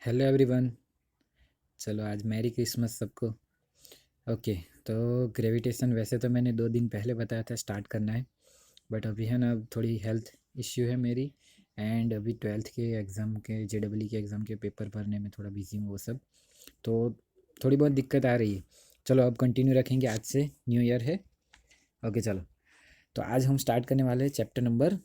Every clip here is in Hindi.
Hello everyone. चलो आज मैरी क्रिसमस सबको। ओके। तो ग्रेविटेशन वैसे तो मैंने 2 दिन पहले बताया था स्टार्ट करना है, बट अभी है ना थोड़ी हेल्थ इश्यू है मेरी। एंड अभी 12th के एग्ज़ाम के जेडब्ल्यू के एग्ज़ाम के पेपर भरने में थोड़ा बिजी हूँ वो सब। तो थोड़ी बहुत दिक्कत आ रही है। चलो अब कंटिन्यू रखेंगे, आज से न्यू ईयर है। ओके चलो। तो आज हम स्टार्ट करने वाले हैं चैप्टर नंबर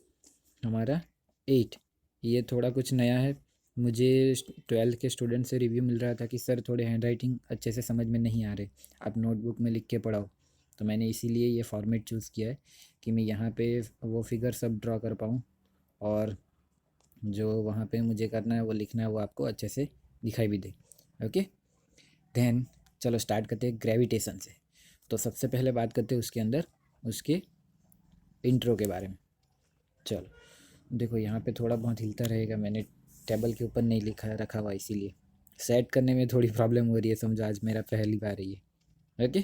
हमारा 8। ये थोड़ा कुछ नया है। मुझे 12th के स्टूडेंट से रिव्यू मिल रहा था कि सर थोड़े हैंड राइटिंग अच्छे से समझ में नहीं आ रहे, आप नोटबुक में लिख के पढ़ाओ। तो मैंने इसीलिए ये फॉर्मेट चूज़ किया है कि मैं यहाँ पे वो फिगर सब ड्रॉ कर पाऊँ, और जो वहाँ पे मुझे करना है वो लिखना है वो आपको अच्छे से दिखाई भी दे। ओके। देन चलो स्टार्ट करते हैं ग्रेविटेशन से। तो सबसे पहले बात करते हैं उसके अंदर उसके इंट्रो के बारे में। चलो देखो, यहाँ पे थोड़ा बहुत हिलता रहेगा, मैंने टेबल के ऊपर नहीं लिखा रखा हुआ, इसीलिए सेट करने में थोड़ी प्रॉब्लम हो रही है। समझो आज मेरा पहली बार है ये। ओके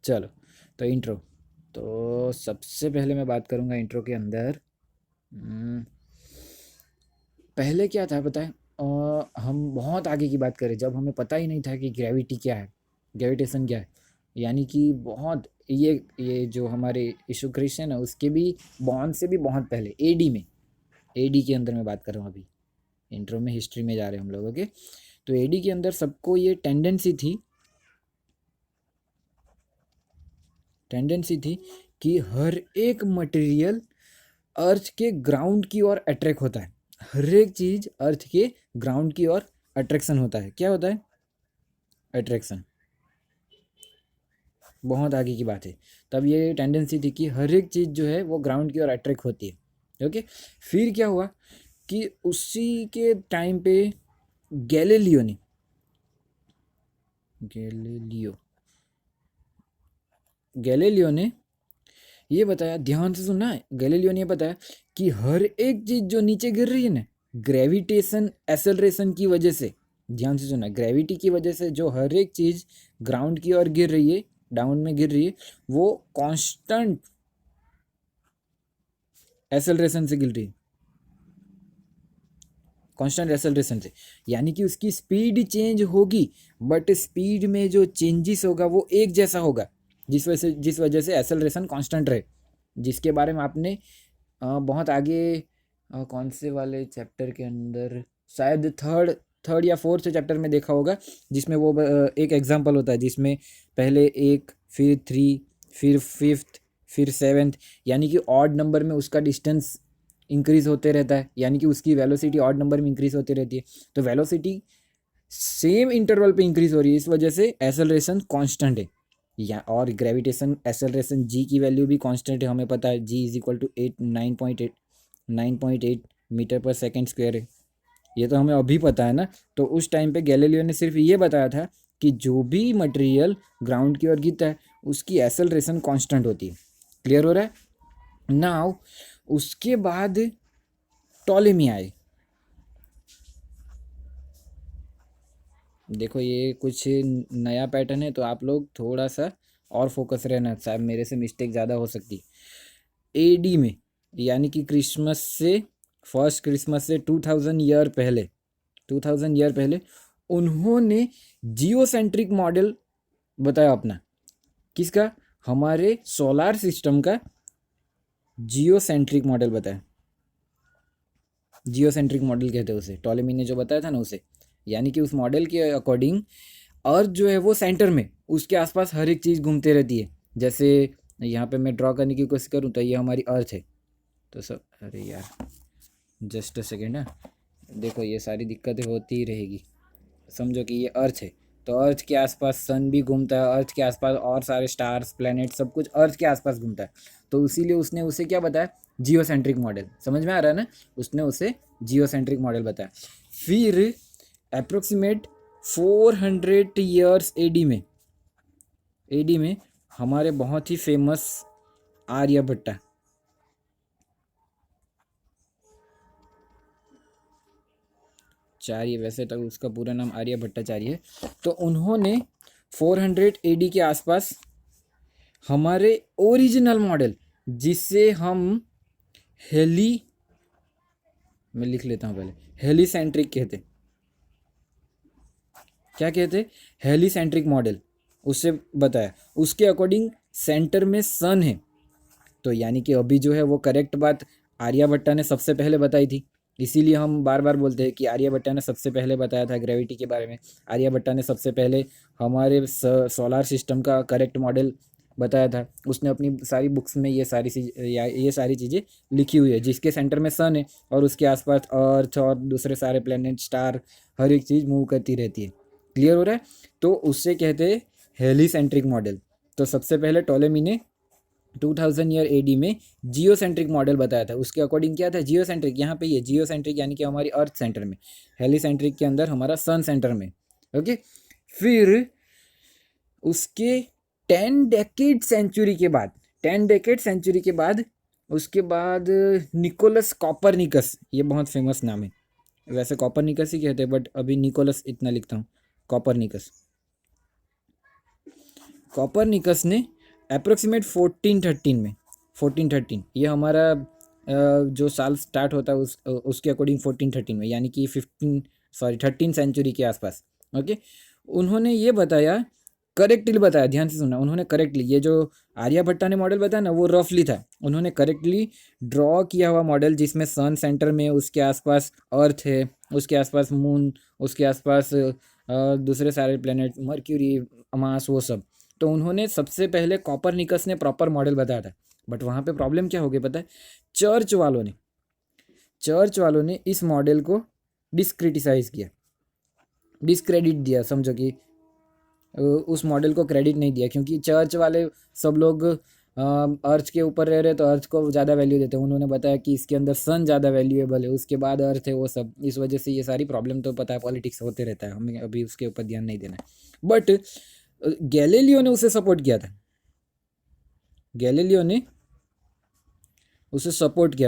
चलो। तो इंट्रो। तो सबसे पहले मैं बात करूँगा इंट्रो के अंदर। पहले क्या था पता है? हम बहुत आगे की बात करें, जब हमें पता ही नहीं था कि ग्रेविटी क्या है, ग्रेविटेशन क्या है। यानी कि बहुत ये जो हमारे यीशु क्रिस्ट है ना, उसके भी बॉर्न से भी बहुत पहले एडी में, एडी के अंदर मैं बात कर रहा हूँ अभी। इंट्रो में हिस्ट्री में जा रहे हैं हम लोग। ओके। तो एडी के अंदर सबको ये टेंडेंसी थी कि हर एक मटेरियल अर्थ के ग्राउंड की ओर अट्रैक्ट होता है। हर एक चीज अर्थ के ग्राउंड की ओर अट्रैक्शन होता है। क्या होता है? अट्रैक्शन। बहुत आगे की बात है। तब ये टेंडेंसी थी कि हर एक चीज जो है वो ग्राउंड की ओर अट्रैक्ट होती है। ओके। फिर क्या हुआ कि उसी के टाइम पे गैलीलियो ने गैलीलियो गैलीलियो ने ये बताया, ध्यान से सुनना है, गैलीलियो ने ये बताया कि हर एक चीज जो नीचे गिर रही है ना, ग्रेविटेशन एक्सेलरेशन की वजह से, ध्यान से सुनना, ग्रेविटी की वजह से जो हर एक चीज ग्राउंड की ओर गिर रही है, डाउन में गिर रही है, वो कांस्टेंट एक्सेलरेशन से गिर रही है। कांस्टेंट एक्सेलरेशन से यानी कि उसकी स्पीड चेंज होगी, बट स्पीड में जो चेंजेस होगा वो एक जैसा होगा, जिस वजह से एक्सेलरेशन कांस्टेंट रहे। जिसके बारे में आपने बहुत आगे कौन से वाले चैप्टर के अंदर, शायद थर्ड थर्ड या फोर्थ चैप्टर में देखा होगा, जिसमें वो एक एग्जांपल होता है जिसमें पहले एक, फिर 3, फिर 5th, फिर 7th, यानी कि ऑड नंबर में उसका डिस्टेंस इंक्रीज होते रहता है, यानी कि उसकी वेलोसिटी ऑड नंबर में इंक्रीज होती रहती है। तो वेलोसिटी सेम इंटरवल पे इंक्रीज हो रही है, इस वजह से एक्सेलरेशन कांस्टेंट है। या और ग्रेविटेशन एक्सेलरेशन जी की वैल्यू भी कांस्टेंट है, हमें पता है जी इज इक्वल टू 9.8 मीटर पर सेकेंड स्क्वायर है। ये तो हमें अभी पता है ना। तो उस टाइम पे गैलीलियो ने सिर्फ ये बताया था कि जो भी मटेरियल ग्राउंड की ओर गिरता है उसकी एक्सेलरेशन कांस्टेंट होती है। क्लियर हो रहा है नाउ? उसके बाद टॉलेमी आए। देखो ये कुछ नया पैटर्न है, तो आप लोग थोड़ा सा और फोकस रहना, शायद मेरे से मिस्टेक ज़्यादा हो सकती है। एडी में, यानी कि क्रिसमस से, फर्स्ट क्रिसमस से 2000 ईयर पहले उन्होंने जियोसेंट्रिक मॉडल बताया अपना। किसका? हमारे सोलार सिस्टम का जियोसेंट्रिक मॉडल बताया। जियोसेंट्रिक मॉडल कहते हैं उसे, टॉलेमी ने जो बताया था ना उसे। यानी कि उस मॉडल के अकॉर्डिंग अर्थ जो है वो सेंटर में, उसके आसपास हर एक चीज़ घूमते रहती है। जैसे यहाँ पे मैं ड्रॉ करने की कोशिश करूँ तो ये हमारी अर्थ है। तो सब, अरे यार जस्ट अ सेकेंड है। देखो ये सारी दिक्कतें होती ही रहेगी। समझो कि ये अर्थ है, तो अर्थ के आसपास सन भी घूमता है, अर्थ के आसपास और सारे स्टार्स प्लैनेट सब कुछ अर्थ के आसपास घूमता है। तो इसीलिए उसने उसे क्या बताया? Geocentric model. समझ में आ रहा है ना? उसने उसे जियोसेंट्रिक मॉडल बताया। फिर अप्रोक्सीमेट 400 ईयर्स एडी में हमारे बहुत ही फेमस आर्यभट्टा, चार्य, वैसे तो उसका पूरा नाम आर्य भट्टाचार्य है। तो उन्होंने 400 एडी के आसपास हमारे ओरिजिनल मॉडल, जिससे हम हेली, मैं लिख लेता हूँ पहले, हेलीसेंट्रिक कहते हैं। क्या कहते, हेलिसेंट्रिक मॉडल, उससे बताया। उसके अकॉर्डिंग सेंटर में सन है। तो यानी कि अभी जो है वो करेक्ट बात आर्यभट्टा ने सबसे पहले बताई थी। इसीलिए हम बार बार बोलते हैं कि आर्यभट्टा ने सबसे पहले बताया था ग्रेविटी के बारे में। आर्यभट्टा ने सबसे पहले हमारे सोलार सिस्टम का करेक्ट मॉडल बताया था। उसने अपनी सारी बुक्स में ये सारी चीज़ें लिखी हुई है, जिसके सेंटर में सन है और उसके आसपास अर्थ और दूसरे सारे प्लेनेट, स्टार, हर एक चीज़ मूव करती रहती है। क्लियर हो रहा है? तो उससे कहते हैं हेलिसेंट्रिक मॉडल। तो सबसे पहले टॉलेमी ने 2000 ईयर एडी में जियोसेंट्रिक मॉडल बताया था। उसके अकॉर्डिंग क्या था, जियोसेंट्रिक, यहाँ पे ये जियोसेंट्रिक यानी कि हमारी अर्थ सेंटर में, हेलिसेंट्रिक के अंदर हमारा सन सेंटर में। ओके, फिर उसके 10 डेकेड सेंचुरी के बाद उसके बाद निकोलस कॉपरनिकस, ये बहुत फेमस नाम है, वैसे कॉपरनिकस ही कहते हैं बट अभी निकोलस इतना लिखता हूँ, कॉपरनिकस ने अप्रोक्सीमेट 1413 ये हमारा जो साल स्टार्ट होता है उसके अकॉर्डिंग 1413 में, यानी कि 13 सेंचुरी के आसपास। ओके, उन्होंने ये बताया, करेक्टली बताया, ध्यान से सुनना, उन्होंने करेक्टली, ये जो आर्यभट्टा ने मॉडल बताया ना वो रफली था, उन्होंने करेक्टली ड्रॉ किया हुआ मॉडल जिसमें सन सेंटर में, उसके आसपास अर्थ है, उसके आसपास मून, उसके आसपास दूसरे सारे प्लेनेट, मर्क्यूरी, मार्स, वो सब। तो उन्होंने सबसे पहले कॉपरनिकस ने प्रॉपर मॉडल बताया था। बट वहाँ पे प्रॉब्लम क्या हो गई पता है, चर्च वालों ने इस मॉडल को डिस्क्रिटिसाइज किया, डिस्क्रेडिट दिया, समझो कि उस मॉडल को क्रेडिट नहीं दिया, क्योंकि चर्च वाले सब लोग अर्थ के ऊपर रह रहे तो अर्थ को ज़्यादा वैल्यू देते हैं। उन्होंने बताया कि इसके अंदर सन ज़्यादा वैल्यूएबल है, उसके बाद अर्थ है, वो सब। इस वजह से ये सारी प्रॉब्लम, तो पता है पॉलिटिक्स होते रहता है, हमें अभी उसके ऊपर ध्यान नहीं देना है। बट गैलीलियो ने उसे सपोर्ट किया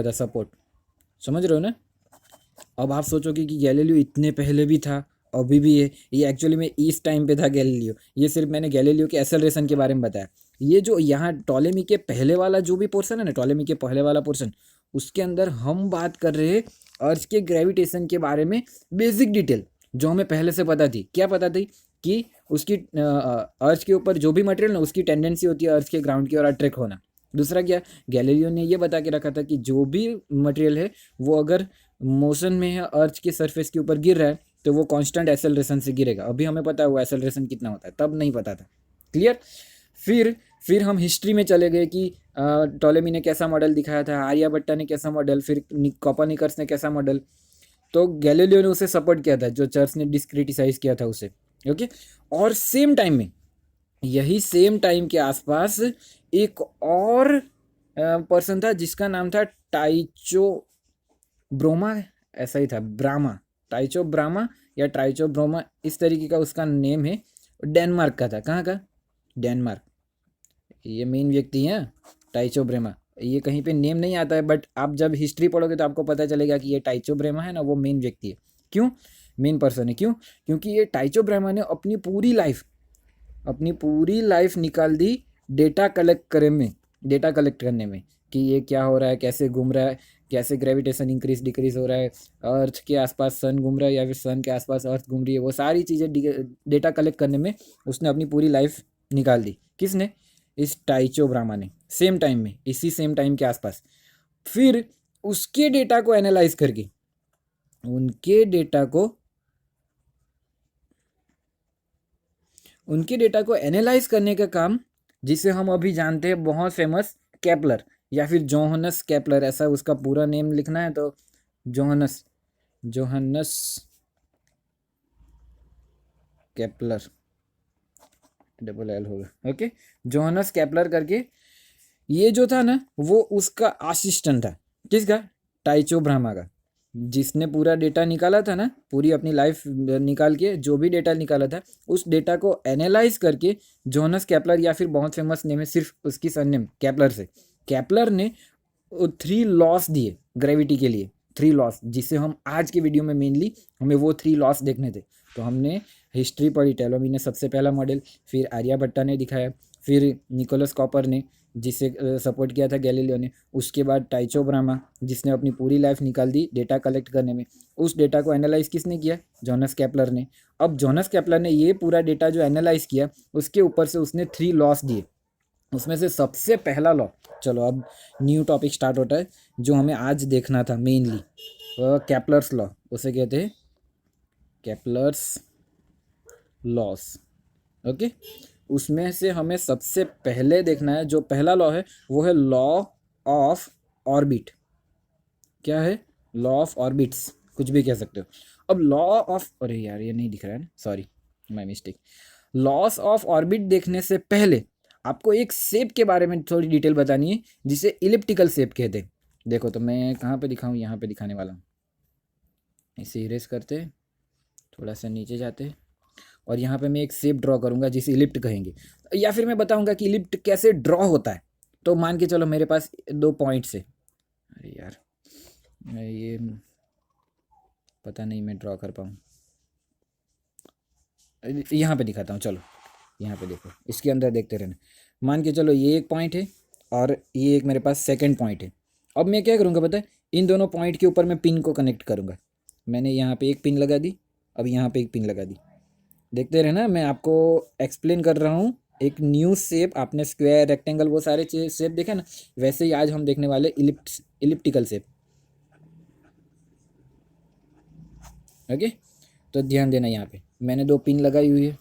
था, सपोर्ट, समझ रहे हो ना? अब आप सोचोगे कि गैलीलियो इतने पहले भी था, अभी भी है, ये एक्चुअली में इस टाइम पे था गैलीलियो। ये सिर्फ मैंने गैलीलियो के एक्सेलरेशन के बारे में बताया। ये जो यहाँ टॉलेमी के पहले वाला जो भी पोर्शन है ना, टॉलेमी के पहले वाला पोर्शन, उसके अंदर हम बात कर रहे हैं अर्थ के ग्रेविटेशन के बारे में बेसिक डिटेल, जो हमें पहले से पता थी। क्या पता थी? कि उसकी अर्थ के ऊपर जो भी मटेरियल ना, उसकी टेंडेंसी होती है अर्थ के ग्राउंड की ओर अट्रैक्ट होना। दूसरा क्या, गैलीलियो ने ये बता के रखा था कि जो भी मटेरियल है वो अगर मोशन में है, अर्थ के सरफेस के ऊपर गिर रहा है, तो वो कांस्टेंट एक्सेलरेशन से गिरेगा। अभी हमें पता है वो एक्सेलरेशन कितना होता है, तब नहीं पता था। क्लियर? फिर हम हिस्ट्री में चले गए कि टॉलेमी ने कैसा मॉडल दिखाया था, आर्यभट्टा ने कैसा मॉडल, फिर कॉपरनिकस ने कैसा मॉडल। तो गैलीलियो ने उसे सपोर्ट किया था, जो चर्च ने डिस्क्रिटिसाइज किया था उसे। ओके, और सेम टाइम में, यही सेम टाइम के आसपास एक और पर्सन था जिसका नाम था टाइचो ब्रोमा, ऐसा ही था, ब्रामा, टाइचो ब्रामा या टाइचो ब्रोमा, इस तरीके का उसका नेम है। डेनमार्क का था। कहाँ का? डेनमार्क। ये मेन व्यक्ति हैं टाइचो ब्रेमा। ये कहीं पे नेम नहीं आता है, बट आप जब हिस्ट्री पढ़ोगे तो आपको पता चलेगा कि ये टाइचो ब्रेमा है ना, वो मेन व्यक्ति है। क्यों मेन पर्सन है? क्यों? क्योंकि ये टाइचो ब्रेमा ने अपनी पूरी लाइफ निकाल दी डेटा कलेक्ट करने में, कि ये क्या हो रहा है, कैसे घूम रहा है, कैसे ग्रेविटेशन इंक्रीज डिक्रीज हो रहा है, अर्थ के आसपास सन घूम रहा है या फिर सन के आसपास अर्थ घूम रही है, वो सारी चीज़ें डेटा कलेक्ट करने में उसने अपनी पूरी लाइफ निकाल दी। किसने? इस टाइचो ब्रामा ने। सेम टाइम में, इसी सेम टाइम के आसपास। फिर उसके डेटा को एनालाइज करके, उनके डेटा को एनालाइज करने का काम, जिसे हम अभी जानते हैं बहुत फेमस, केपलर या फिर जोहानस केपलर, ऐसा उसका पूरा नेम लिखना है तो जोहानस केपलर, डबल एल होगा। ओके, जोहानस केपलर करके, ये जो था ना वो उसका असिस्टेंट था। किसका? टाइचो ब्रामा का। जिसने पूरा डेटा निकाला था ना, पूरी अपनी लाइफ निकाल के जो भी डेटा निकाला था, उस डेटा को एनालाइज करके जोहानस केपलर, या फिर बहुत फेमस नेम है सिर्फ उसकी सरनेम केपलर से, केपलर ने 3 लॉस दिए ग्रेविटी के लिए। 3 लॉस, जिसे हम आज के वीडियो में मेनली हमें वो 3 लॉस देखने थे। तो हमने हिस्ट्री पढ़ी, टॉलेमी ने सबसे पहला मॉडल, फिर आर्यभट्टा ने दिखाया, फिर निकोलस कॉपर ने, जिसे सपोर्ट किया था गैलीलियो ने। उसके बाद टाइचो ब्रामा, जिसने अपनी पूरी लाइफ निकाल दी डेटा कलेक्ट करने में। उस डेटा को एनालाइज किसने किया? जोनास केपलर ने। अब जोनास केपलर ने ये पूरा डेटा जो एनालाइज किया, उसके ऊपर से उसने 3 लॉस दिए। उसमें से सबसे पहला लॉ, चलो अब न्यू टॉपिक स्टार्ट होता है जो हमें आज देखना था मेनली, केपलर्स लॉ। उसे कहते हैं केपलर्स लॉस। ओके, उसमें से हमें सबसे पहले देखना है, जो पहला लॉ है वो है लॉ ऑफ ऑर्बिट। क्या है? लॉ ऑफ ऑर्बिट्स, कुछ भी कह सकते हो। अब लॉ ऑफ, अरे यार ये नहीं दिख रहा है ना, sorry my mistake. Loss of orbit देखने से पहले आपको एक शेप के बारे में थोड़ी डिटेल बतानी है, जिसे इलिप्टिकल शेप कहते हैं। देखो तो मैं कहाँ पे दिखाऊँ, यहाँ पे दिखाने वाला हूँ। इसे इरेज करते, थोड़ा सा नीचे जाते, और यहाँ पे मैं एक शेप ड्रॉ करूँगा जिसे इलिप्ट कहेंगे, या फिर मैं बताऊँगा कि इलिप्ट कैसे ड्रॉ होता है। तो मान के चलो मेरे पास 2 पॉइंट्स है। अरे यार मैं ये पता नहीं मैं ड्रॉ कर पाऊँ। यहाँ पे दिखाता हूँ, चलो यहाँ पे देखो, इसके अंदर देखते रहना। मान के चलो ये एक पॉइंट है और ये एक मेरे पास सेकंड पॉइंट है। अब मैं क्या करूँगा पता है, इन दोनों पॉइंट के ऊपर मैं पिन को कनेक्ट करूँगा। मैंने यहाँ पे एक पिन लगा दी, अब यहाँ पे एक पिन लगा दी। देखते रहना, मैं आपको एक्सप्लेन कर रहा हूँ एक न्यू शेप। आपने स्क्वायर, रेक्टेंगल, वो सारे शेप देखे ना, वैसे ही आज हम देखने वाले इलिप्टिकल शेप। ओके, तो ध्यान देना, यहाँ पे मैंने 2 पिन लगाई हुई है।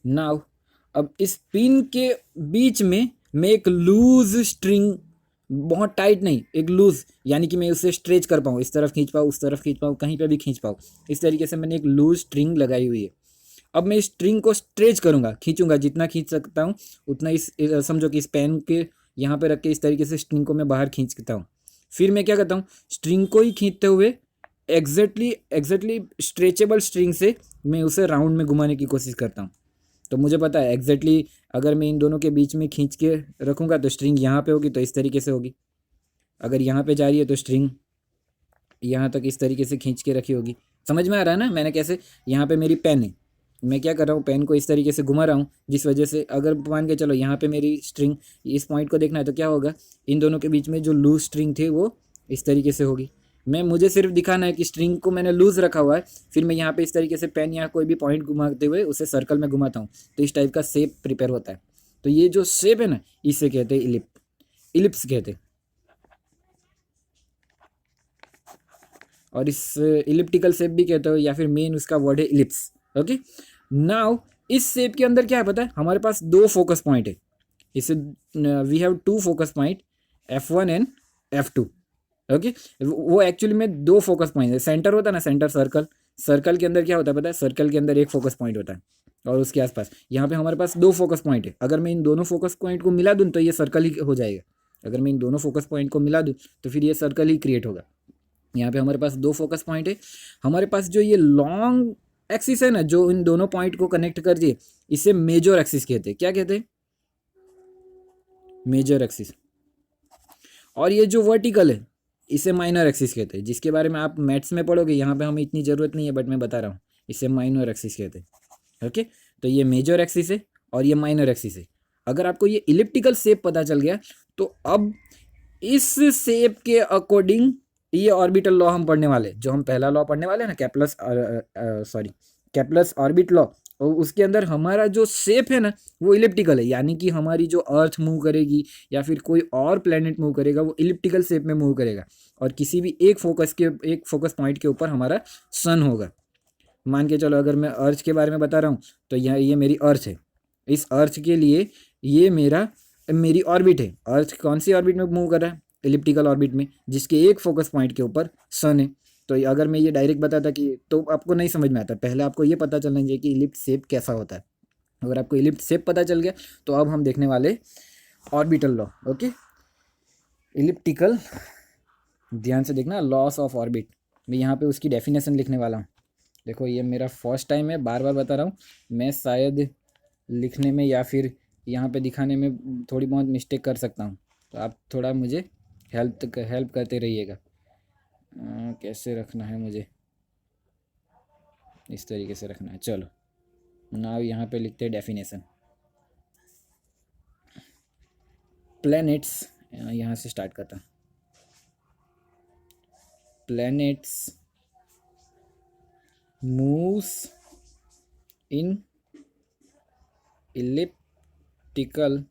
नाउ अब इस पिन के बीच में मैं एक लूज स्ट्रिंग, बहुत टाइट नहीं, एक लूज, यानी कि मैं उसे स्ट्रेच कर पाऊँ, इस तरफ खींच पाऊँ, उस तरफ खींच पाऊँ, कहीं पे भी खींच पाऊँ, इस तरीके से मैंने एक लूज स्ट्रिंग लगाई हुई है। अब मैं इस स्ट्रिंग को स्ट्रेच करूँगा, खींचूंगा, जितना खींच सकता हूँ उतना। समझो कि इस पेन के यहाँ पे रख के इस तरीके से स्ट्रिंग को मैं बाहर खींचता हूँ। फिर मैं क्या करता हूँ, स्ट्रिंग को ही खींचते हुए एग्जैक्टली स्ट्रेचेबल स्ट्रिंग से मैं उसे राउंड में घुमाने की कोशिश करता हूँ। तो मुझे पता है एग्जैक्टली अगर मैं इन दोनों के बीच में खींच के रखूँगा तो स्ट्रिंग यहाँ पे होगी, तो इस तरीके से होगी। अगर यहाँ पे जा रही है तो स्ट्रिंग यहाँ तक इस तरीके से खींच के रखी होगी। समझ में आ रहा है ना मैंने कैसे? यहाँ पे मेरी पेन है, मैं क्या कर रहा हूँ, पेन को इस तरीके से घुमा रहा हूँ, जिस वजह से अगर मान के चलो यहाँ पे मेरी स्ट्रिंग, इस पॉइंट को देखना है तो क्या होगा, इन दोनों के बीच में जो लूज स्ट्रिंग थी वो इस तरीके से होगी। मुझे सिर्फ दिखाना है कि स्ट्रिंग को मैंने लूज रखा हुआ है, फिर मैं यहाँ पे इस तरीके से पेन या कोई भी पॉइंट घुमाते हुए उसे सर्कल में घुमाता हूँ, तो इस टाइप का शेप प्रिपेयर होता है। तो ये जो शेप है ना, इसे कहते हैं इलिप्स कहते हैं। और इस इलिप्टिकल शेप भी कहते हो, या फिर मेन उसका वर्ड है इलिप्स। ओके, नाउ इस शेप के अंदर क्या है पता है, हमारे पास 2 फोकस पॉइंट है। इसे we have 2 focus point, F1 and F2। Okay, वो एक्चुअली में 2 फोकस पॉइंट है। सेंटर होता है ना, सेंटर सर्कल, सर्कल के अंदर क्या होता है पता है, सर्कल के अंदर एक फोकस पॉइंट होता है, और उसके आसपास यहाँ पे हमारे पास 2 फोकस पॉइंट है। अगर मैं इन दोनों फोकस पॉइंट को मिला दूँ तो ये सर्कल ही हो जाएगा। अगर मैं इन दोनों फोकस पॉइंट को मिला दूँ तो फिर ये सर्कल ही क्रिएट होगा। यहाँ पे हमारे पास 2 फोकस पॉइंट है। हमारे पास जो ये लॉन्ग एक्सिस है ना, जो इन दोनों पॉइंट को कनेक्ट कर दिए, इसे मेजर एक्सिस कहते हैं। क्या कहते हैं? Major axis. और ये जो वर्टिकल है इसे माइनर एक्सिस कहते हैं, जिसके बारे में आप मैथ्स में पढ़ोगे, यहाँ पे हमें इतनी ज़रूरत नहीं है, बट मैं बता रहा हूँ, इसे माइनर एक्सिस कहते हैं। ओके, तो ये मेजर एक्सिस है और ये माइनर एक्सिस है। अगर आपको ये इलिप्टिकल शेप पता चल गया तो अब इस शेप के अकॉर्डिंग ये ऑर्बिटल लॉ हम पढ़ने वाले, जो हम पहला लॉ पढ़ने वाले हैं ना, केपलस ऑर्बिट लॉ, और उसके अंदर हमारा जो शेप है ना वो इलिप्टिकल है, यानी कि हमारी जो अर्थ मूव करेगी या फिर कोई और प्लेनेट मूव करेगा वो इलिप्टिकल शेप में मूव करेगा, और किसी भी एक फोकस पॉइंट के ऊपर हमारा सन होगा। मान के चलो अगर मैं अर्थ के बारे में बता रहा हूँ तो ये मेरी अर्थ है। इस अर्थ के लिए ये मेरी ऑर्बिट है। अर्थ कौन सी ऑर्बिट में मूव कर रहा है? इलिप्टिकल ऑर्बिट में, जिसके एक फोकस पॉइंट के ऊपर सन है। तो अगर मैं ये डायरेक्ट बताता कि, तो आपको नहीं समझ में आता। पहले आपको ये पता चलना चाहिए कि इलिप्ट शेप कैसा होता है। अगर आपको इलिप्ट शेप पता चल गया तो अब हम देखने वाले ऑर्बिटल लॉ। ओके, इलिप्टिकल, ध्यान से देखना, लॉस ऑफ ऑर्बिट। मैं यहाँ पे उसकी डेफिनेशन लिखने वाला हूँ। देखो ये मेरा फर्स्ट टाइम है, बार बार बता रहा हूँ, मैं शायद लिखने में या फिर यहाँ पे दिखाने में थोड़ी बहुत मिस्टेक कर सकता हूँ, तो आप थोड़ा मुझे हेल्प करते रहिएगा। कैसे रखना है मुझे, इस तरीके से रखना है। चलो नाउ यहाँ पे लिखते हैं डेफिनेशन। प्लैनेट्स, यहाँ से स्टार्ट करता हूँ। Planets moves in elliptical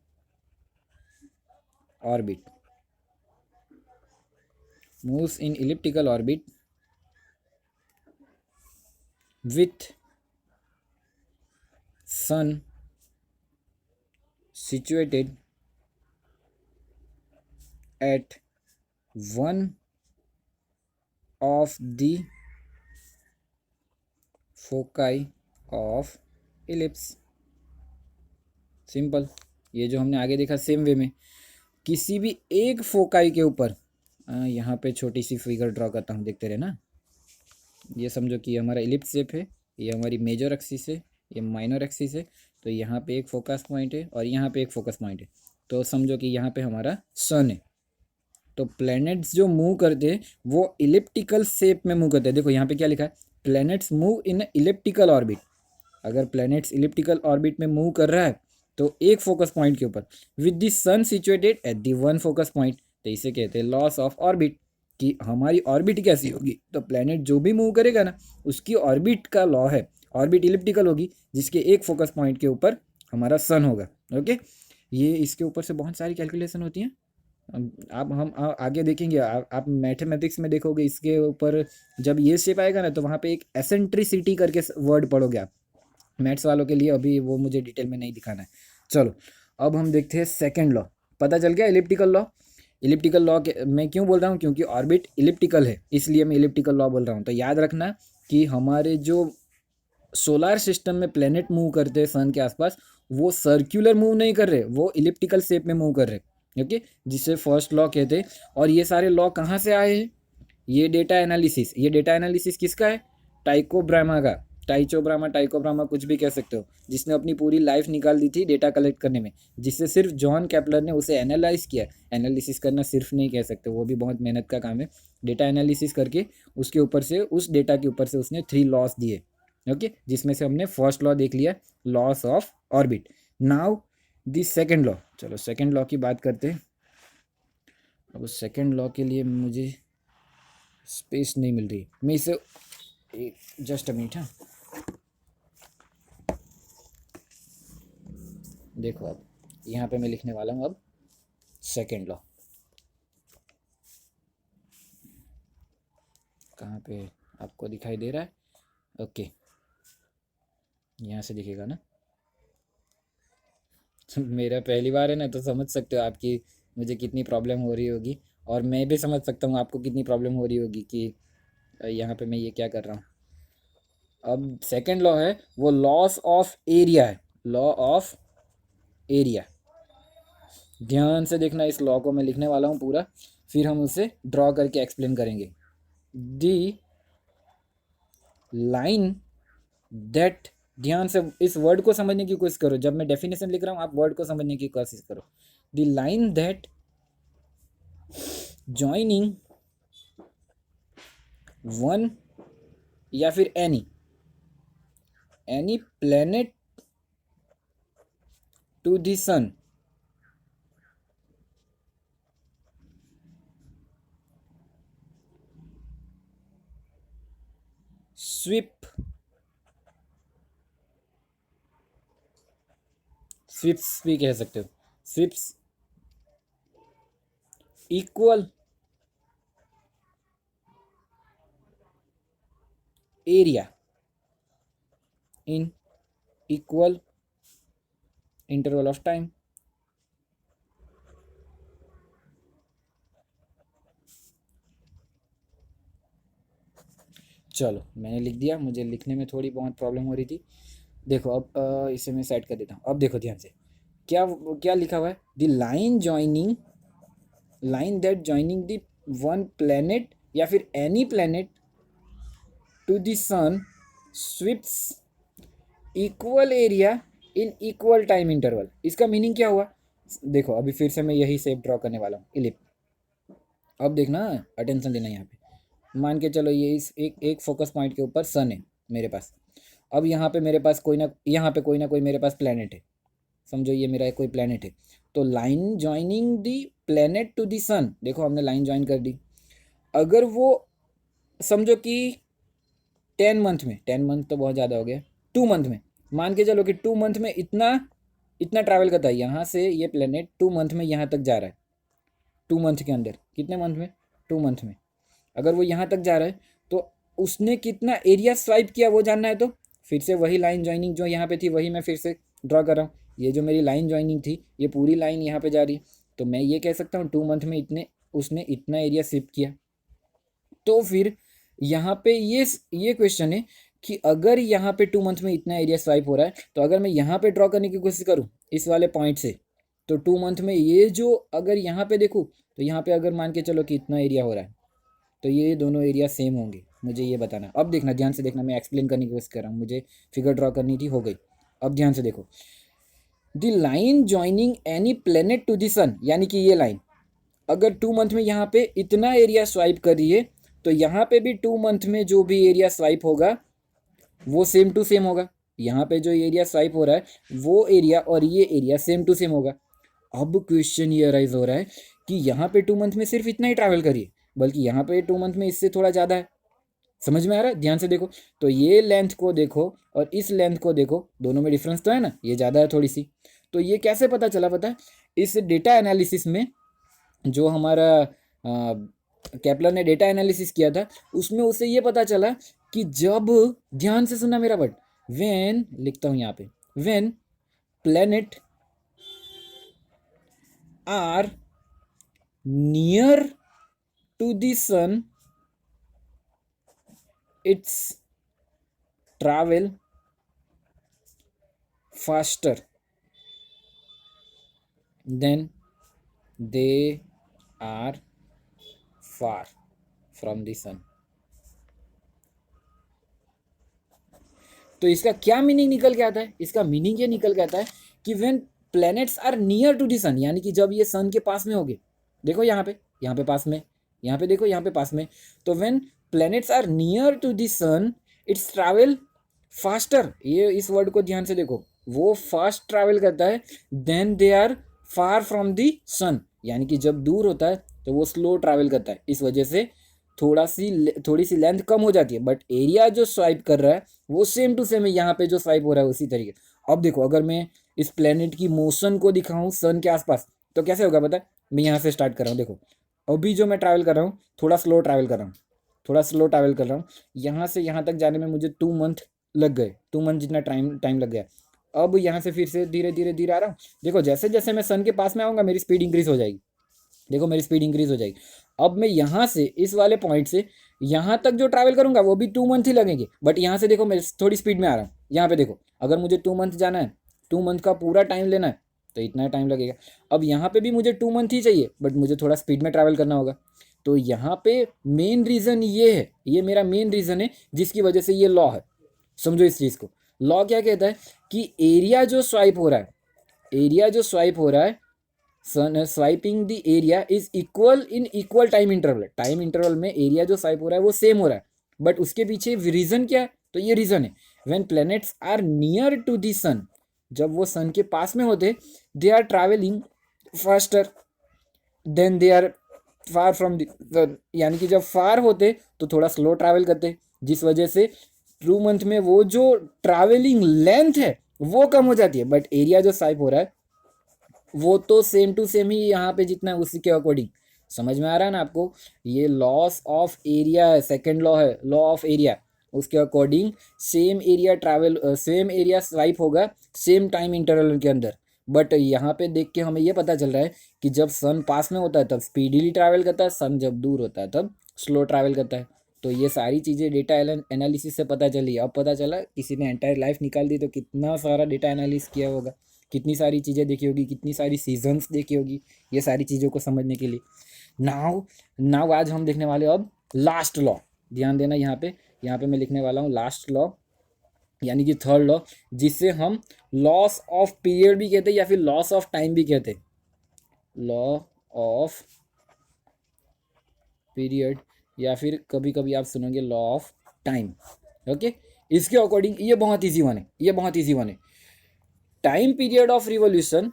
orbit, moves in elliptical orbit with sun situated at one of the foci of ellipse। Simple, ये जो हमने आगे देखा सेम वे में, किसी भी एक फोकाई के ऊपर, यहाँ पे छोटी सी फिगर ड्रॉ करता हूँ, देखते रहे ना। ये समझो कि ये हमारा इलिप्स शेप है, ये हमारी मेजर एक्सिस है, ये माइनर एक्सिस है, तो यहाँ पे एक फोकस पॉइंट है और यहाँ पे एक फोकस पॉइंट है, तो समझो कि यहाँ पे हमारा सन है। तो प्लैनेट्स जो मूव करते हैं वो इलिप्टिकल शेप में मूव करते हैं। देखो यहाँ पे क्या लिखा है, planets move in elliptical orbit. अगर प्लैनेट्स इलिप्टिकल ऑर्बिट में मूव कर रहा है तो एक फोकस पॉइंट के ऊपर, with the sun situated at the one focus point, तो इसे कहते हैं लॉस ऑफ ऑर्बिट, कि हमारी ऑर्बिट कैसी होगी। तो प्लैनेट जो भी मूव करेगा ना, उसकी ऑर्बिट का लॉ है, ऑर्बिट इलिप्टिकल होगी, जिसके एक फोकस पॉइंट के ऊपर हमारा सन होगा। ओके, ये इसके ऊपर से बहुत सारी कैलकुलेशन होती हैं। आप हम आगे देखेंगे, आप मैथमेटिक्स में देखोगे इसके ऊपर, जब ये शेप आएगा ना तो वहाँ पे एक एसेंट्रिसिटी करके वर्ड पढ़ोगे आप, मैथ्स वालों के लिए। अभी वो मुझे डिटेल में नहीं दिखाना है। चलो अब हम देखते हैं सेकंड लॉ। पता चल गया इलिप्टिकल लॉ। इलिप्टिकल लॉ मैं क्यों बोल रहा हूँ, क्योंकि ऑर्बिट इलिप्टिकल है, इसलिए मैं इलिप्टिकल लॉ बोल रहा हूँ। तो याद रखना कि हमारे जो सोलार सिस्टम में प्लेनेट मूव करते हैं सन के आसपास, वो सर्क्यूलर मूव नहीं कर रहे, वो इलिप्टिकल शेप में मूव कर रहे। ओके, जिसे फर्स्ट लॉ कहते हैं। और ये सारे लॉ कहाँ से आए हैं, ये डेटा एनालिसिस। ये डेटा एनालिसिस किसका है, टाइको ब्राह्मा का, टाइको ब्राह्मा कुछ भी कह सकते हो, जिसने अपनी पूरी लाइफ निकाल दी थी डेटा कलेक्ट करने में, जिससे सिर्फ जॉन केपलर ने उसे एनालाइज किया। एनालिसिस करना सिर्फ नहीं कह सकते, वो भी बहुत मेहनत का काम है। डेटा एनालिसिस करके उसके ऊपर से, उस डेटा के ऊपर से उसने 3 लॉस दिए। ओके, जिसमें से हमने फर्स्ट लॉ देख लिया, loss of orbit. Now the second law. चलो सेकेंड लॉ की बात करते हैं। अब सेकेंड लॉ के लिए मुझे स्पेस नहीं मिल रही, मैं इसे जस्ट अ मिनट। हाँ, देखो अब यहाँ पे मैं लिखने वाला हूँ अब सेकेंड लॉ। कहाँ पे आपको दिखाई दे रहा है? ओके, यहाँ से दिखेगा ना। मेरा पहली बार है ना, तो समझ सकते हो आपकी मुझे कितनी प्रॉब्लम हो रही होगी, और मैं भी समझ सकता हूँ आपको कितनी प्रॉब्लम हो रही होगी कि यहाँ पे मैं ये क्या कर रहा हूँ। अब सेकंड लॉ है वो लॉस ऑफ एरिया है, लॉ ऑफ एरिया। ध्यान से देखना, इस लॉ को मैं लिखने वाला हूँ पूरा, फिर हम उसे ड्रॉ करके एक्सप्लेन करेंगे। दी लाइन दैट, ध्यान से इस वर्ड को समझने की कोशिश करो, जब मैं डेफिनेशन लिख रहा हूँ आप वर्ड को समझने की कोशिश करो। The line that joining one या फिर any planet to the sun sweeps भी कह सकते हो, sweeps equal area in equal interval of time. चलो मैंने लिख दिया, मुझे लिखने में थोड़ी बहुत प्रॉब्लम हो रही थी। देखो अब इसे मैं सेट कर देता हूँ। अब देखो ध्यान से, क्या क्या लिखा हुआ है, the line that joining the one planet या फिर any planet to the sun sweeps equal area in equal time interval. इसका मीनिंग क्या हुआ, देखो अभी फिर से मैं यही शेप ड्रॉ करने वाला हूँ, इलिप। अब देखना, अटेंशन देना यहाँ पे। मान के चलो ये इस एक फोकस पॉइंट के ऊपर सन है मेरे पास। अब यहाँ पे मेरे पास कोई ना, यहाँ पे कोई ना कोई मेरे पास प्लेनेट है। समझो ये मेरा कोई प्लेनेट है, तो line joining the planet to the sun, देखो हमने लाइन ज्वाइन कर दी। अगर वो समझो कि 10 मंथ में, 10 मंथ तो बहुत ज़्यादा हो गया, 2 मंथ में, मान के चलो कि 2 मंथ में इतना इतना ट्रैवल करता है, यहाँ से ये प्लेनेट 2 मंथ में यहाँ तक जा रहा है, 2 मंथ के अंदर, कितने मंथ में, 2 मंथ में, अगर वो यहाँ तक जा रहा है तो उसने कितना एरिया स्वाइप किया वो जानना है। तो फिर से वही लाइन ज्वाइनिंग जो यहाँ पे थी वही मैं फिर से ड्रॉ कर रहा हूँ। ये जो मेरी लाइन ज्वाइनिंग थी ये पूरी लाइन यहाँ पे जा रही है, तो मैं ये कह सकता हूँ 2 मंथ में उसने इतना एरिया स्विप किया। तो फिर यहाँ पे ये क्वेश्चन है कि अगर यहाँ पे 2 मंथ में इतना एरिया स्वाइप हो रहा है, तो अगर मैं यहाँ पे ड्रॉ करने की कोशिश करूँ इस वाले पॉइंट से, तो 2 मंथ में ये जो अगर यहाँ पे देखूँ तो यहाँ पे अगर मान के चलो कि इतना एरिया हो रहा है, तो ये दोनों एरिया सेम होंगे, मुझे ये बताना। अब देखना, ध्यान से देखना, मैं एक्सप्लेन करने की कोशिश कर रहा हूँ, मुझे फिगर ड्रॉ करनी थी, हो गई। अब ध्यान से देखो, the line joining any planet to the sun, यानी कि ये लाइन अगर 2 मंथ में यहाँ पे इतना एरिया स्वाइप कर रही है, तो यहाँ पे भी 2 मंथ में जो भी एरिया स्वाइप होगा वो सेम टू सेम होगा। यहाँ पे जो एरिया स्वाइप हो रहा है वो एरिया और ये एरिया सेम टू सेम होगा। अब क्वेश्चन ये अराइज हो रहा है कि यहाँ पे 2 मंथ में सिर्फ इतना ही ट्रैवल करिए, बल्कि यहाँ पे 2 मंथ में इससे थोड़ा ज़्यादा है। समझ में आ रहा है? ध्यान से देखो, तो ये लेंथ को देखो और इस लेंथ को देखो, दोनों में डिफरेंस तो है ना, ये ज़्यादा है थोड़ी सी। तो ये कैसे पता चला पता है? इस डेटा एनालिसिस में जो हमारा केपलर ने डेटा एनालिसिस किया था उसमें उसे ये पता चला कि जब, ध्यान से सुनना मेरा वर्ड, व्हेन, लिखता हूँ यहाँ पे, when planet are near to the sun it's travel faster than they are far from the sun। तो इसका क्या मीनिंग निकल के आता है? इसका मीनिंग ये निकल के आता है कि when planets are near to the sun, यानी कि जब ये सन के पास में होंगे, देखो यहाँ पे पास में, यहाँ पे देखो यहाँ पे पास में, तो when planets are near to the sun it's travel faster, ये इस वर्ड को ध्यान से देखो, वो फास्ट ट्रैवल करता है, then they are far from the sun, यानी कि जब दूर होता है तो वो स्लो ट्रैवल करता है, इस वजह से थोड़ी सी लेंथ कम हो जाती है, बट एरिया जो स्वाइप कर रहा है वो सेम टू सेम है, यहाँ पे जो स्वाइप हो रहा है उसी तरीके। अब देखो, अगर मैं इस प्लेनेट की मोशन को दिखाऊं सन के आसपास तो कैसे होगा पता है? मैं यहाँ से स्टार्ट कर रहा हूँ, देखो अभी जो मैं ट्रैवल कर रहा हूँ थोड़ा स्लो ट्रैवल कर रहा हूँ, थोड़ा स्लो ट्रैवल कर रहा हूँ, यहाँ से यहाँ तक जाने में मुझे 2 मंथ लग गए, 2 मंथ जितना टाइम लग गया। अब यहाँ से फिर से धीरे धीरे धीरे आ रहा हूँ, देखो जैसे जैसे मैं सन के पास में आऊँगा मेरी स्पीड इंक्रीज हो जाएगी, देखो मेरी स्पीड इंक्रीज हो जाएगी। अब मैं यहाँ से इस वाले पॉइंट से यहाँ तक जो ट्रैवल करूँगा वो भी 2 मंथ ही लगेंगे, बट यहाँ से देखो मैं थोड़ी स्पीड में आ रहा हूँ, यहाँ पे देखो अगर मुझे 2 मंथ जाना है, 2 मंथ का पूरा टाइम लेना है तो इतना टाइम लगेगा। अब यहाँ पे भी मुझे 2 मंथ ही चाहिए, बट मुझे थोड़ा स्पीड में ट्रैवल करना होगा। तो यहाँ पे मेन रीज़न ये है, ये मेरा मेन रीज़न है जिसकी वजह से ये लॉ है। समझो इस चीज़ को, लॉ क्या कहता है कि एरिया जो स्वाइप हो रहा है, एरिया जो स्वाइप हो रहा है, swiping the area is equal in equal time interval, time interval में एरिया जो स्वाइप हो रहा है वो सेम हो रहा है, बट उसके पीछे रीजन क्या है? तो ये रीजन है, when planets are near to the sun, जब वो सन के पास में होते they are travelling faster than they are far from the, यानी कि जब फार होते तो थोड़ा स्लो ट्रैवल करते, जिस वजह से 2 मंथ में वो जो ट्रैवलिंग लेंथ है वो कम हो जाती है, बट एरिया जो स्वाइप हो रहा है वो तो सेम टू सेम ही यहाँ पे जितना है उसी के अकॉर्डिंग। समझ में आ रहा है ना आपको? ये लॉस ऑफ एरिया है, सेकेंड लॉ है, लॉ ऑफ एरिया, उसके according same area travel, same area swipe होगा सेम टाइम इंटरवल के अंदर। बट यहाँ पे देख के हमें ये पता चल रहा है कि जब सन पास में होता है तब स्पीडीली ट्रैवल करता है, सन जब दूर होता है तब स्लो ट्रैवल करता है। तो ये सारी चीज़ें डेटा एनालिसिस से पता चली। अब पता चला किसी ने एंटायर लाइफ निकाल दी तो कितना सारा डेटा एनालिसिस किया होगा, कितनी सारी चीज़ें देखी होगी, कितनी सारी सीजन्स देखी होगी, ये सारी चीज़ों को समझने के लिए। नाउ नाउ आज हम देखने वाले अब लास्ट लॉ, ध्यान देना यहाँ पे मैं लिखने वाला हूँ लास्ट लॉ, यानी कि थर्ड लॉ, जिससे हम लॉस ऑफ पीरियड भी कहते हैं या फिर लॉस ऑफ टाइम भी कहते हैं, लॉ ऑफ पीरियड या फिर कभी कभी आप सुनोगे लॉ ऑफ टाइम। ओके, इसके अकॉर्डिंग ये बहुत ईजी वन है, ये बहुत ईजी वन है। Time period of revolution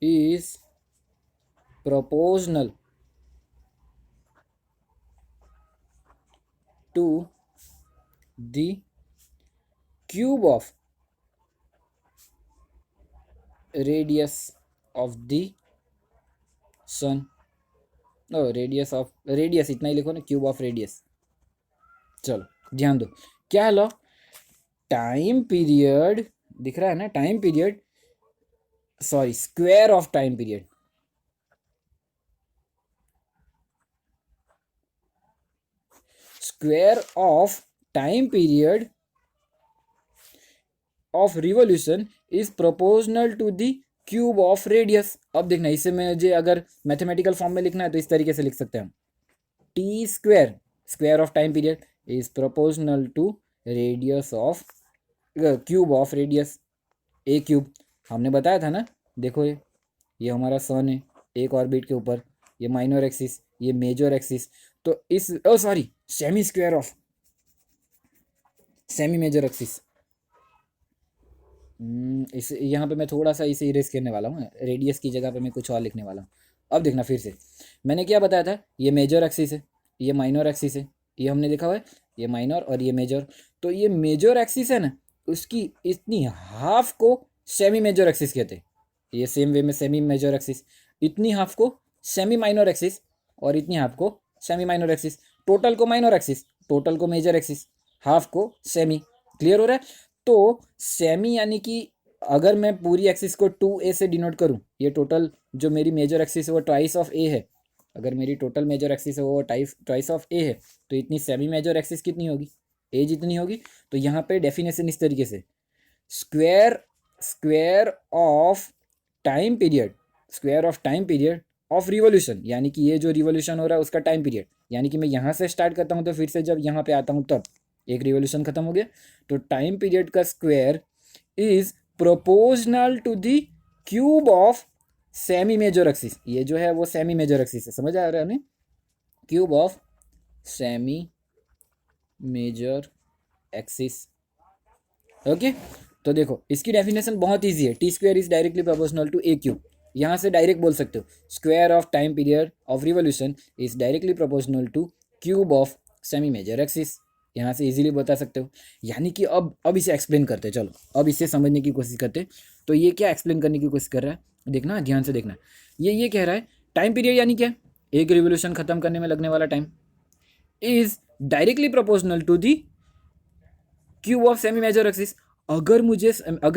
is proportional to the cube of radius of the sun. Radius इतना ही लिखो ना, क्यूब ऑफ रेडियस. चलो ध्यान दो, क्या लॉ, टाइम पीरियड दिख रहा है ना, time period sorry square of time period, square of time period of revolution is proportional to the cube of radius. अब देखना, इसे मुझे अगर मैथमेटिकल फॉर्म में लिखना है तो इस तरीके से लिख सकते हैं हम, T square, square of time period is proportional to radius of cube of radius, a cube. हमने बताया था ना, देखो ये हमारा सन है एक ऑर्बिट के ऊपर, ये माइनर एक्सिस, ये मेजर एक्सिस, तो इस sorry semi square of semi major axis. इस यहाँ पे मैं थोड़ा सा इसे इरेज करने वाला हूँ, रेडियस की जगह पे मैं कुछ और लिखने वाला हूँ. अब देखना फिर से, मैंने क्या बताया था, ये मेजर एक्सिस है, ये माइनर एक्सिस है, ये हमने देखा हुआ है, ये माइनर और ये मेजर. तो ये मेजर एक्सिस है ना, उसकी इतनी हाफ को सेमी मेजर एक्सिस कहते हैं. ये सेम वे में सेमी मेजर एक्सिस, इतनी हाफ को सेमी माइनर एक्सिस, और इतनी हाफ को सेमी माइनर एक्सिस. टोटल को माइनर एक्सिस, टोटल को मेजर एक्सिस, हाफ को सेमी. क्लियर हो रहा है. तो सेमी यानी कि अगर मैं पूरी एक्सिस को 2a से डिनोट करूं, ये टोटल जो मेरी मेजर एक्सिस है वो ट्वाइस ऑफ ए है, अगर मेरी टोटल मेजर एक्सिस है वो ट्वाइस ऑफ ए है, तो इतनी सेमी मेजर एक्सिस कितनी होगी, ए जितनी होगी. तो यहाँ पे डेफिनेशन इस तरीके से, square of time period, square of time period of revolution, यानी कि ये जो रिवॉल्यूशन हो रहा है उसका टाइम पीरियड, यानी कि मैं यहाँ से स्टार्ट करता हूँ तो फिर से जब यहाँ पे आता हूँ तब एक रिवॉल्यूशन खत्म हो गया, तो टाइम पीरियड का square is proportional to the cube of semi major axis. ये जो है वो सेमी मेजर एक्सिस है, समझ आ रहा है हमें, cube of semi major axis. Okay, तो देखो इसकी डेफिनेशन बहुत ईजी है, T square is directly proportional to a cube. यहाँ से डायरेक्ट बोल सकते हो, square of time period of revolution is directly proportional to cube of semi major axis. यहाँ से इजीली बता सकते हो. यानी कि अब इसे एक्सप्लेन करते हैं, चलो अब इसे समझने की कोशिश करते हैं. तो ये क्या एक्सप्लेन करने की कोशिश कर रहा है, देखना ध्यान से देखना. ये कह रहा है टाइम पीरियड यानी क्या, एक रिवॉल्यूशन खत्म करने में लगने वाला time is directly proportional to the cube of semi major axis. अगर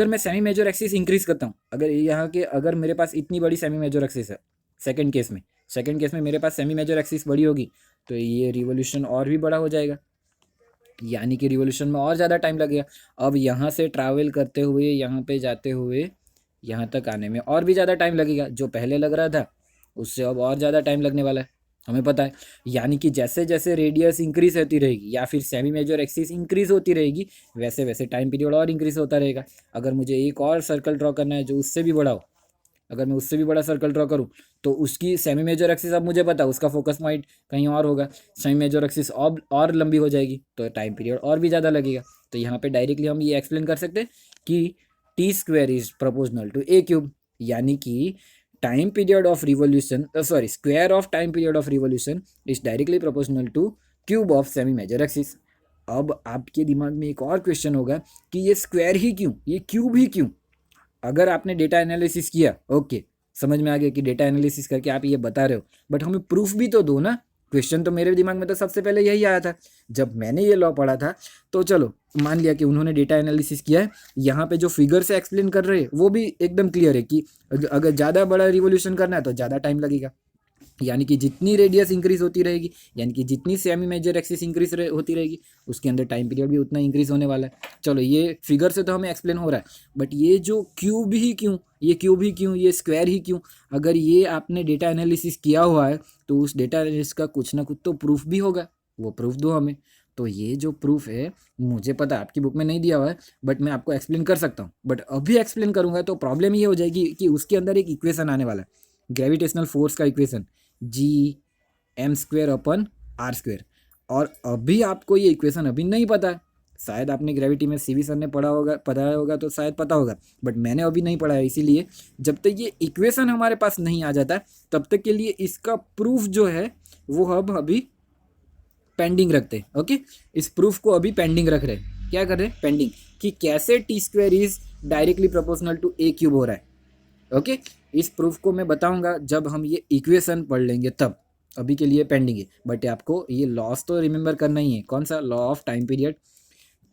मैं सेमी मेजर एक्सिस इंक्रीज करता हूँ, अगर मेरे पास इतनी बड़ी सेमी मेजर एक्सिस है, सेकंड केस में मेरे पास सेमी मेजर एक्सिस बड़ी होगी, तो ये रिवॉल्यूशन और भी बड़ा हो जाएगा, यानी कि रिवॉल्यूशन में और ज़्यादा टाइम लगेगा. अब यहाँ से ट्रैवल करते हुए यहाँ पे जाते हुए यहाँ तक आने में और भी ज़्यादा टाइम लगेगा, जो पहले लग रहा था उससे अब और ज़्यादा टाइम लगने वाला है, हमें पता है. यानी कि जैसे जैसे रेडियस इंक्रीज होती रहेगी या फिर सेमी मेजर एक्सिस इंक्रीज होती रहेगी, वैसे वैसे टाइम पीरियड और इंक्रीज होता रहेगा. अगर मुझे एक और सर्कल ड्रॉ करना है जो उससे भी बड़ा हो, अगर मैं उससे भी बड़ा सर्कल ड्रॉ करूँ, तो उसकी सेमी मेजर एक्सिस अब मुझे पता है उसका फोकस पॉइंट कहीं और होगा, सेमी मेजर एक्सिस और लंबी हो जाएगी, तो टाइम पीरियड और भी ज़्यादा लगेगा. तो यहाँ पे डायरेक्टली हम ये एक्सप्लेन कर सकते हैं कि T square is proportional to a cube, यानी कि time period of revolution square of time period of revolution is directly proportional to cube of semi major axis. अब आपके दिमाग में एक और क्वेश्चन होगा कि ये स्क्वायर ही क्यों, ये क्यूब ही क्यों. अगर आपने डेटा एनालिसिस किया, ओके समझ में आ गया कि डेटा एनालिसिस करके आप ये बता रहे हो, बट हमें प्रूफ भी तो दो ना. क्वेश्चन तो मेरे दिमाग में तो सबसे पहले यही आया था जब मैंने ये लॉ पढ़ा था. तो चलो मान लिया कि उन्होंने डेटा एनालिसिस किया है, यहाँ पे जो फिगर से एक्सप्लेन कर रहे हैं वो भी एकदम क्लियर है कि अगर ज़्यादा बड़ा रिवॉल्यूशन करना है तो ज़्यादा टाइम लगेगा, यानी कि जितनी रेडियस इंक्रीज होती रहेगी, यानी कि जितनी सेमी मेजर एक्सिस इंक्रीज होती रहेगी, उसके अंदर टाइम पीरियड भी उतना इंक्रीज होने वाला है. चलो ये फिगर से तो हमें एक्सप्लेन हो रहा है, बट ये जो क्यूब ही क्यों, ये स्क्वायर ही क्यों, अगर ये आपने डेटा एनालिसिस किया हुआ है तो उस डेटा एनालिसिस का कुछ ना कुछ तो प्रूफ भी होगा, वो प्रूफ दो हमें. तो ये जो प्रूफ है मुझे पता है आपकी बुक में नहीं दिया हुआ है, बट मैं आपको एक्सप्लेन कर सकता हूँ. बट अभी एक्सप्लेन करूँगा तो प्रॉब्लम ये हो जाएगी कि उसके अंदर एक इक्वेशन आने वाला है, ग्रेविटेशनल फोर्स का इक्वेशन, G m²/r²। और अभी आपको ये इक्वेशन अभी नहीं पता है, शायद आपने ग्रेविटी में सीवी सर ने पढ़ाया होगा तो शायद पता होगा, बट मैंने अभी नहीं पढ़ा है। इसीलिए जब तक ये इक्वेशन हमारे पास नहीं आ जाता तब तक के लिए इसका प्रूफ जो है वो हम अभी पेंडिंग रखते हैं। ओके, इस प्रूफ को अभी पेंडिंग रख रहे हैं। क्या कर रहे हैं? पेंडिंग, कि कैसे t² is directly proportional to a³ हो रहा है। ओके, इस प्रूफ को मैं बताऊंगा जब हम ये इक्वेशन पढ़ लेंगे तब, अभी के लिए पेंडिंग है। बट आपको ये लॉस तो रिमेंबर करना ही है। कौन सा? Law of time period,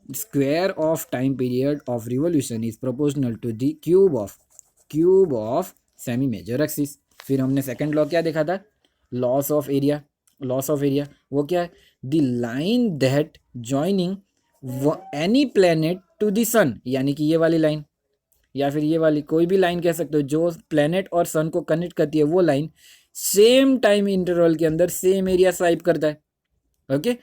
square of time period of revolution is proportional to the cube of semi major axis. फिर हमने सेकंड लॉ क्या देखा था? Laws of area. Laws of area वो क्या है? The line that joining any planet to the sun, यानी कि ये वाली लाइन या फिर ये वाली कोई भी लाइन कह सकते हो, जो प्लेनेट और सन को कनेक्ट करती है, वो लाइन सेम टाइम इंटरवल के अंदर सेम एरिया स्वाइप करता है। Okay,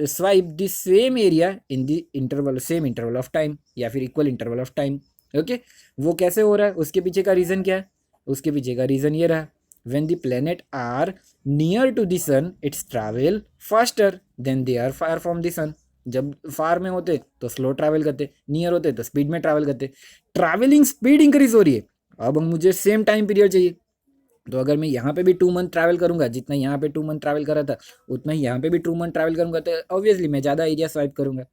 swipe the same area in the interval, same interval of time या फिर equal interval of time. Okay, वो कैसे हो रहा है? उसके पीछे का रीज़न क्या है? उसके पीछे का रीज़न ये रहा, when the planet are near to the sun it's travel faster than they are far from the sun। जब फार में होते तो स्लो ट्रैवल करते, नियर होते तो स्पीड में ट्रैवल करते। ट्रैवलिंग स्पीड इंक्रीज हो रही है, अब मुझे सेम टाइम पीरियड चाहिए। तो अगर मैं यहाँ पे भी 2 मंथ ट्रैवल करूंगा, जितना यहाँ पे 2 मंथ ट्रैवल करा था उतना ही यहाँ पे भी 2 मंथ ट्रैवल करूंगा, तो ऑब्वियसली मैं ज़्यादा एरिया स्वाइप करूंगा,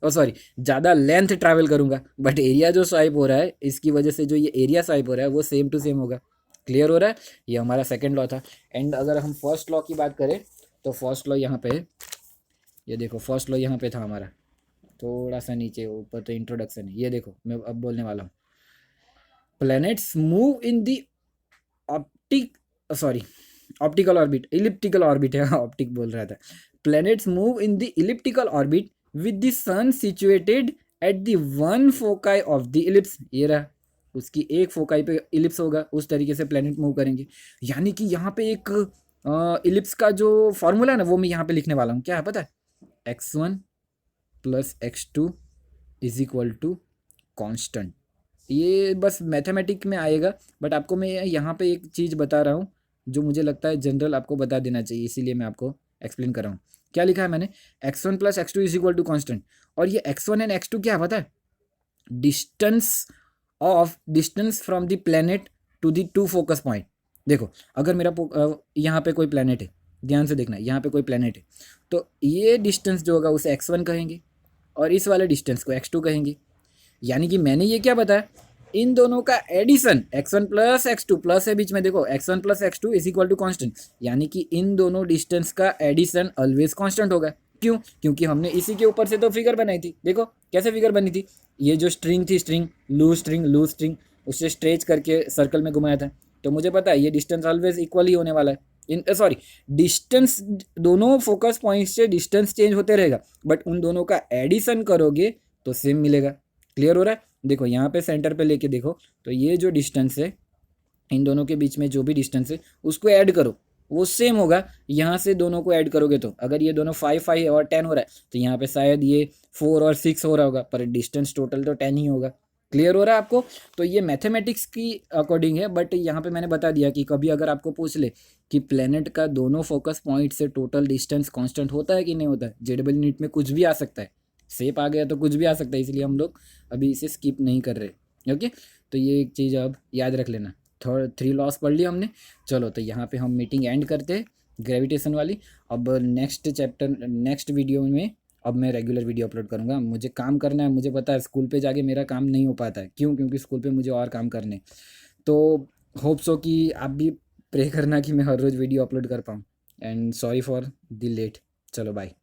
और सॉरी ज़्यादा लेंथ ट्रैवल करूंगा। बट एरिया जो स्वाइप हो रहा है, इसकी वजह से जो ये एरिया स्वाइप हो रहा है वो सेम टू सेम होगा। क्लियर हो रहा है? ये हमारा सेकंड लॉ था। एंड अगर हम फर्स्ट लॉ की बात करें तो फर्स्ट लॉ यहाँ पे, ये देखो फर्स्ट लॉ यहाँ पे था हमारा, थोड़ा सा नीचे, ऊपर तो इंट्रोडक्शन है। ये देखो मैं अब बोलने वाला हूँ, planets move in the optical orbit, elliptical orbit है, ऑप्टिक बोल रहा था। Planets move in the elliptical orbit with the sun situated at the one foci of the ellipse. ये रहा, उसकी एक फोकाई पे इलिप्स होगा, उस तरीके से प्लैनेट मूव करेंगे। यानी कि यहाँ पे एक इलिप्स का जो फॉर्मूला है ना, वो मैं यहाँ पे लिखने वाला हूँ। क्या है पता है? x1 + x2 is equal to constant. ये बस मैथमेटिक में आएगा, बट आपको मैं यहाँ पे एक चीज़ बता रहा हूँ जो मुझे लगता है जनरल आपको बता देना चाहिए, इसीलिए मैं आपको एक्सप्लेन कर रहा हूँ। क्या लिखा है मैंने? x1 + x2 is equal to constant. और ये x1 एंड x2 क्या पता है? Distance from the planet to the 2 focus point. देखो अगर मेरा यहाँ पे कोई प्लैनेट है, ध्यान से देखना, यहाँ पे कोई प्लैनेट है, तो ये डिस्टेंस जो होगा उसे x1 कहेंगे और इस वाले डिस्टेंस को x2 कहेंगे। यानी कि मैंने ये क्या बताया? इन दोनों का एडिशन x1 + x2, प्लस है बीच में, देखो x1 + x2 is equal to constant. यानी कि इन दोनों डिस्टेंस का एडिशन ऑलवेज कॉन्स्टेंट होगा। क्यों? क्योंकि हमने इसी के ऊपर से तो फिगर बनाई थी। देखो कैसे फिगर बनी थी, ये जो स्ट्रिंग थी, लूज स्ट्रिंग उससे स्ट्रेच करके सर्कल में घुमाया था। तो मुझे पता है ये डिस्टेंस ऑलवेज इक्वल ही होने वाला है। डिस्टेंस दोनों फोकस पॉइंट से डिस्टेंस चेंज होते रहेगा, बट उन दोनों का एडिशन करोगे तो सेम मिलेगा। क्लियर हो रहा है? देखो यहाँ पे सेंटर पे लेके देखो, तो ये जो डिस्टेंस है, इन दोनों के बीच में जो भी डिस्टेंस है उसको ऐड करो, वो सेम होगा। यहाँ से दोनों को ऐड करोगे तो अगर ये दोनों 5 और 10 हो रहा है तो यहाँ पे शायद ये 4 और 6 हो रहा होगा, पर डिस्टेंस टोटल तो 10 ही होगा। क्लियर हो रहा है आपको? तो ये मैथमेटिक्स की अकॉर्डिंग है, बट यहाँ पे मैंने बता दिया कि कभी अगर आपको पूछ ले कि प्लेनेट का दोनों फोकस पॉइंट से टोटल डिस्टेंस कांस्टेंट होता है कि नहीं होता है, जेडबल यूनिट में कुछ भी आ सकता है, शेप आ गया तो कुछ भी आ सकता है, इसलिए हम लोग अभी इसे स्किप नहीं कर रहे। ओके, तो ये एक चीज़ अब याद रख लेना। 3 लॉस पढ़ लिया हमने। चलो तो यहाँ पे हम मीटिंग एंड करते हैं ग्रेविटेशन वाली। अब नेक्स्ट वीडियो में अब मैं रेगुलर वीडियो अपलोड करूँगा। मुझे काम करना है, मुझे पता है स्कूल पे जाके मेरा काम नहीं हो पाता है। क्यों? क्योंकि स्कूल पे मुझे और काम करने। तो होप सो कि आप भी प्रे करना कि मैं हर रोज़ वीडियो अपलोड कर पाऊँ। And sorry for the late. चलो बाय।